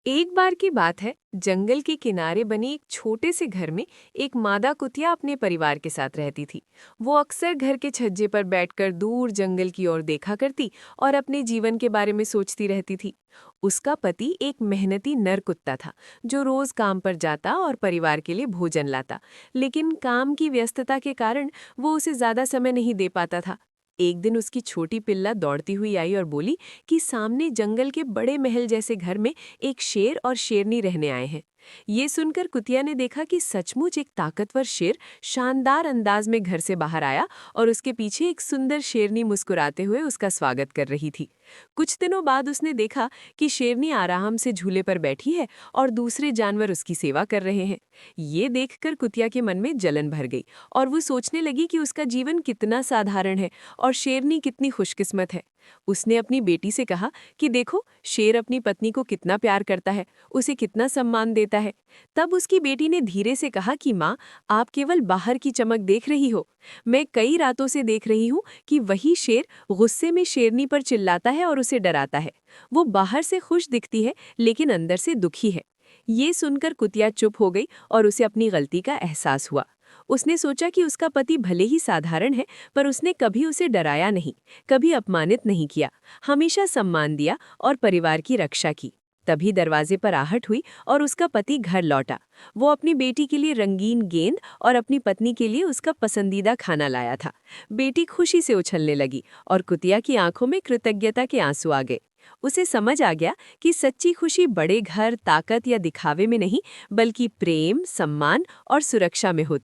एक बार की बात है, जंगल के किनारे बने एक छोटे से घर में एक मादा कुतिया अपने परिवार के साथ रहती थी। वो अक्सर घर के छज्जे पर बैठकर दूर जंगल की ओर देखा करती और अपने जीवन के बारे में सोचती रहती थी। उसका पति एक मेहनती नर कुत्ता था, जो रोज काम पर जाता और परिवार के लिए भोजन लाता। लेकिन काम की व्यस्तता के कारण वो उसे ज्यादा समय नहीं दे पाता था। एक दिन उसकी छोटी पिल्ला दौड़ती हुई आई और बोली कि सामने जंगल के बड़े महल जैसे घर में एक शेर और शेरनी रहने आए हैं। ये सुनकर कुतिया ने देखा कि सचमुच एक ताकतवर शेर शानदार अंदाज में घर से बाहर आया और उसके पीछे एक सुंदर शेरनी मुस्कुराते हुए उसका स्वागत कर रही थी। कुछ दिनों बाद उसने देखा कि शेरनी आराम से झूले पर बैठी है और दूसरे जानवर उसकी सेवा कर रहे हैं। ये देखकर कुतिया के मन में जलन भर गई और वो सोचने लगी कि उसका जीवन कितना साधारण है और शेरनी कितनी खुशकिस्मत है। उसने अपनी बेटी से कहा कि देखो, शेर अपनी पत्नी को कितना प्यार करता है, उसे कितना सम्मान देता है। तब उसकी बेटी ने धीरे से कहा कि माँ, आप केवल बाहर की चमक देख रही हो। मैं कई रातों से देख रही हूँ कि वही शेर गुस्से में शेरनी पर चिल्लाता है और उसे डराता है। वो बाहर से खुश दिखती है, लेकिन अंदर से दुखी है। ये सुनकर कुतिया चुप हो गई और उसे अपनी गलती का एहसास हुआ। उसने सोचा कि उसका पति भले ही साधारण है, पर उसने कभी उसे डराया नहीं, कभी अपमानित नहीं किया, हमेशा सम्मान दिया और परिवार की रक्षा की। तभी दरवाजे पर आहट हुई और उसका पति घर लौटा। वो अपनी बेटी के लिए रंगीन गेंद और अपनी पत्नी के लिए उसका पसंदीदा खाना लाया था। बेटी खुशी से उछलने लगी और कुतिया की आंखों में कृतज्ञता के आंसू आ गए। उसे समझ आ गया कि सच्ची खुशी बड़े घर, ताकत या दिखावे में नहीं, बल्कि प्रेम, सम्मान और सुरक्षा में होती है।